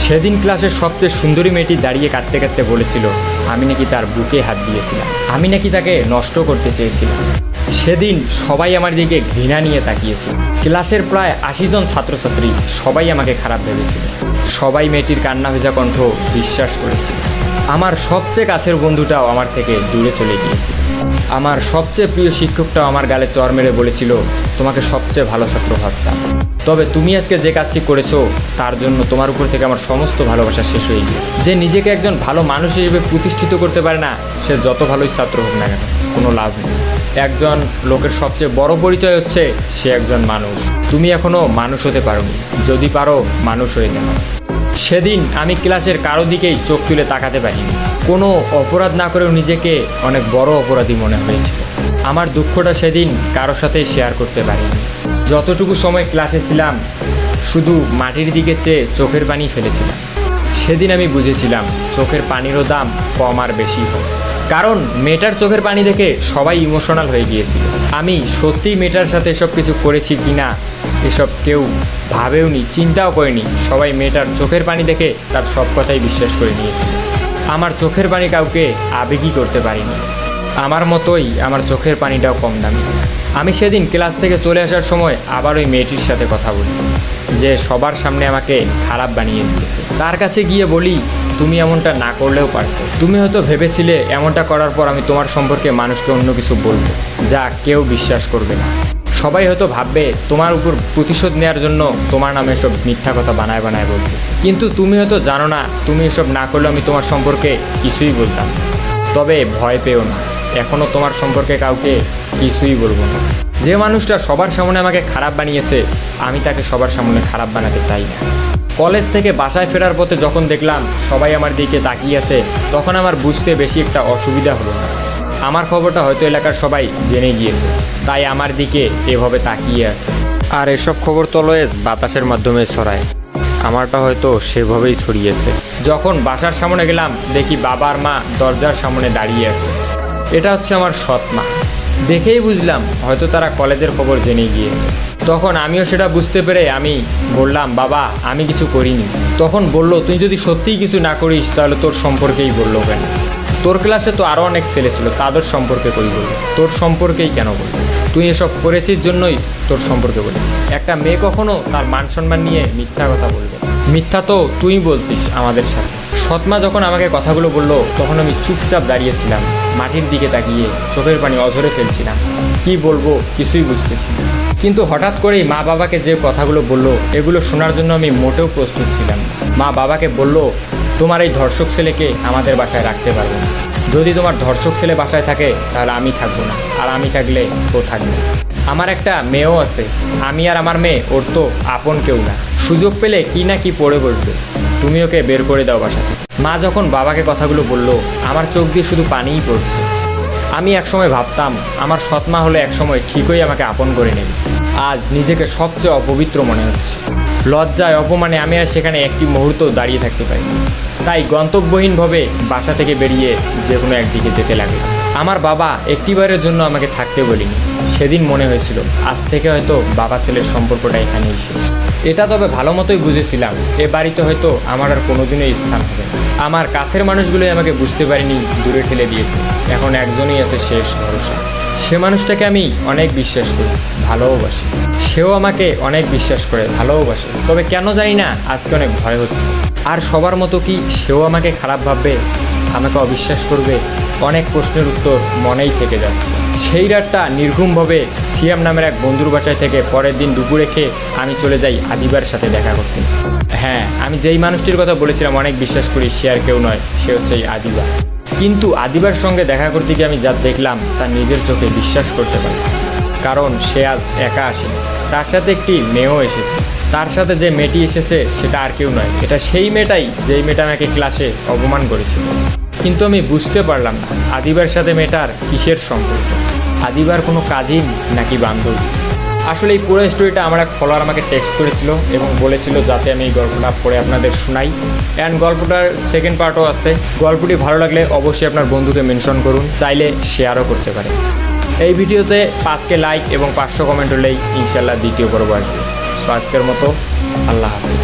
সেদিন ক্লাসের সবচেয়ে সুন্দরী মেয়েটি দাঁড়িয়ে কাঁদতে কাঁদতে বলেছিল আমি নাকি তার বুকে হাত দিয়েছিলাম, আমি নাকি তাকে নষ্ট করতে চেয়েছিলাম। সেদিন সবাই আমার দিকে ঘৃণা নিয়ে তাকিয়েছিল। ক্লাসের প্রায় 80 জন ছাত্রছাত্রী সবাই আমাকে খারাপ ভেবেছিল। সবাই মেয়েটির কান্না ভেজা কণ্ঠ বিশ্বাস করেছিল। আমার সবচেয়ে কাছের বন্ধুটাও আমার থেকে দূরে চলে গিয়েছিল। আমার সবচেয়ে প্রিয় শিক্ষকটাও আমার গালে চর মেরে বলেছিল তোমাকে সবচেয়ে ভালো ছাত্র ভাবতাম, তবে তুমি আজকে যে কাজটি করেছো তার জন্য তোমার উপর থেকে আমার সমস্ত ভালোবাসা শেষ হয়ে গিয়ে। যে নিজেকে একজন ভালো মানুষ হিসেবে প্রতিষ্ঠিত করতে পারে না, সে যত ভালোই ছাত্র হোক না কেন, কোনো লাভ নেই। একজন লোকের সবচেয়ে বড় পরিচয় হচ্ছে সে একজন মানুষ। তুমি এখনো মানুষ হতে পারোনি, যদি পারো মানুষ হয়ে যাও। সেদিন আমি ক্লাসের কারো দিকেই চোখ তুলে তাকাতে পারিনি। কোনো অপরাধ না করেও নিজেকে অনেক বড় অপরাধী মনে হয়েছিল। আমার দুঃখটা সেদিন কারোর সাথেই শেয়ার করতে পারিনি। যতটুকু সময় ক্লাসে ছিলাম শুধু মাটির দিকে চেয়ে চোখের পানি ফেলেছিলাম। সেদিন আমি বুঝেছিলাম চোখের পানিরও দাম কম আর বেশি হয়। কারণ মেয়েটার চোখের পানি দেখে সবাই ইমোশনাল হয়ে গিয়েছিল। আমি সত্যিই মেয়েটার সাথে এসব কিছু করেছি কি না এসব কেউ ভাবেওনি, চিন্তাও করেনি। সবাই মেয়েটার চোখের পানি দেখে তার সব কথাই বিশ্বাস করে নিয়েছিল। আমার চোখের পানি কাউকে আবেগই করতে পারিনি। আমার মতোই আমার চোখের পানিটাও কম দামি। আমি সেদিন ক্লাস থেকে চলে আসার সময় আবার ওই মেয়েটির সাথে কথা বলি, যে সবার সামনে আমাকে খারাপ বানিয়ে দিয়েছে। তার কাছে গিয়ে বলি তুমি এমনটা না করলেও পারতো। তুমি হয়তো ভেবেছিলে এমনটা করার পর আমি তোমার সম্পর্কে মানুষকে অন্য কিছু বলবো যা কেউ বিশ্বাস করবে না। সবাই হয়তো ভাববে তোমার উপর প্রতিশোধ নেওয়ার জন্য তোমার নামে এসব মিথ্যা কথা বানায় বানায় বলতেছে। কিন্তু তুমি হয়তো জানো না তুমি এসব না করলে আমি তোমার সম্পর্কে কিছুই বলতাম। তবে ভয় পেও না, এখনও তোমার সম্পর্কে কাউকে কিছুই বলবো না। যে মানুষটা সবার সামনে আমাকে খারাপ বানিয়েছে আমি তাকে সবার সামনে খারাপ বানাতে চাই না। কলেজ থেকে বাসায় ফেরার পথে যখন দেখলাম সবাই আমার দিকে তাকিয়ে আছে, তখন আমার বুঝতে বেশি একটা অসুবিধা হলো না। আমার খবরটা হয়তো এলাকার সবাই জেনে গিয়েছে, তাই আমার দিকে এভাবে তাকিয়ে আছে। আর এসব খবর তো অলওয়েজ বাতাসের মাধ্যমে ছড়ায়, আমারটা হয়তো সেভাবেই ছড়িয়েছে। যখন বাসার সামনে গেলাম দেখি বাবা আর মা দরজার সামনে দাঁড়িয়ে আছে। এটা হচ্ছে আমার সৎ মা। দেখেই বুঝলাম হয়তো তারা কলেজের খবর জেনে গিয়েছে। তখন আমিও সেটা বুঝতে পেরে আমি বললাম বাবা আমি কিছু করিনি। তখন বলল তুই যদি সত্যিই কিছু না করিস তাহলে তোর সম্পর্কেই বললো কেন? তোর ক্লাসে তো আরও অনেক ছেলে ছিল, তাদের সম্পর্কে কই বললো, তোর সম্পর্কেই কেন বললো? তুই এসব করেছিস জন্যই তোর সম্পর্কে বলেছিস। একটা মেয়ে কখনো তার মান সম্মান নিয়ে মিথ্যা কথা বলবে? মিথ্যা তো তুই বলছিস আমাদের সাথে। সৎমা যখন আমাকে কথাগুলো বললো তখন আমি চুপচাপ দাঁড়িয়েছিলাম, মাটির দিকে তাকিয়ে চোখের পানি অঝরে ফেলছিলাম। কি বলবো কিছুই বুঝতেছি না। কিন্তু হঠাৎ করেই মা বাবাকে যে কথাগুলো বললো এগুলো শোনার জন্য আমি মোটেও প্রস্তুত ছিলাম না। মা বাবাকে বলল তোমার এই ধর্ষক ছেলেকে আমাদের বাসায় রাখতে পারবো না। যদি তোমার ধর্ষক ছেলে বাসায় থাকে তাহলে আমি থাকবো না, আর আমি থাকলে ও থাকবে। আমার একটা মেয়েও আছে, আমি আর আমার মেয়ে ওর তো আপন কেউ না। সুযোগ পেলে কি না কি পড়ে বসবে, তুমি ওকে বের করে দাও বাসা থেকে। মা যখন বাবাকে কথাগুলো বললো আমার চোখ দিয়ে শুধু পানিই পড়ছে। আমি একসময় ভাবতাম আমার সৎমা হলে একসময় ঠিকই আমাকে আপন করে নেবে। আজ নিজেকে সবচেয়ে অপবিত্র মনে হচ্ছে। লজ্জায় অপমানে আমি আর সেখানে একটি মুহূর্ত দাঁড়িয়ে থাকতে পারি। তাই গন্তব্যহীনভাবে বাসা থেকে বেরিয়ে যে কোনো একদিকে যেতে লাগলাম। আমার বাবা একটিবারের জন্য আমাকে থাকতে বলিনি। সেদিন মনে হয়েছিল আজ থেকে হয়তো বাবা ছেলের সম্পর্কটা এখানেই শেষ। এটা তবে ভালো মতোই বুঝেছিলাম এ বাড়িতে হয়তো আমার আর কোনোদিনই স্থান হবে না। আমার কাছের মানুষগুলোই আমাকে বুঝতে পারিনি, দূরে ঠেলে দিয়েছে। এখন একজনই আছে শেষ ভরসা। সে মানুষটাকে আমি অনেক বিশ্বাস করি, ভালোবাসি। সেও আমাকে অনেক বিশ্বাস করে, ভালোবাসে। তবে কেন জানি না আজকে অনেক ভয় হচ্ছে। আর সবার মতো কি সেও আমাকে খারাপ ভাববে, আমাকে অবিশ্বাস করবে? অনেক প্রশ্নের উত্তর মনেই থেকে যাচ্ছে। সেই রাতটা নির্ঘুমভাবে সিয়াম নামের এক বন্ধুর বাসায় থেকে পরের দিন দুপুরে খেয়ে আমি চলে যাই আদিবার সাথে দেখা করতে। হ্যাঁ, আমি যেই মানুষটির কথা বলেছিলাম অনেক বিশ্বাস করি, সে আর কেউ নয়, সে হচ্ছে এই আদিবা। কিন্তু আদিবার সঙ্গে দেখা করতে গিয়ে আমি যা দেখলাম তা নিজের চোখে বিশ্বাস করতে পারি। কারণ সে আজ একা আসেনি, তার সাথে একটি মেয়েও এসেছে। তার সাথে যে মেয়েটি এসেছে সেটা আর কেউ নয়, এটা সেই মেয়েটাই যেই মেয়েটা আমাকে ক্লাসে অপমান করেছিল। কিন্তু আমি বুঝতে পারলাম না আদিবার সাথে মেয়েটার কিসের সম্পর্ক। আদিবার কোনো কাজিন নাকি বান্ধবী? আসলে এই পুরো স্টোরিটা আমার এক ফলোয়ার আমাকে টেক্সট করেছিল এবং বলেছিল যাতে আমি এই গল্পটা পড়ে আপনাদের শোনাই। অ্যান্ড গল্পটার সেকেন্ড পার্টও আছে। গল্পটি ভালো লাগলে অবশ্যই আপনার বন্ধুকে মেনশন করুন, চাইলে শেয়ারও করতে পারেন। এই ভিডিওতে 5K লাইক এবং 500 কমেন্ট হলেই ইনশাল্লাহ দ্বিতীয় পর্ব আসবে। সো আজকের মতো আল্লাহ হাফেজ।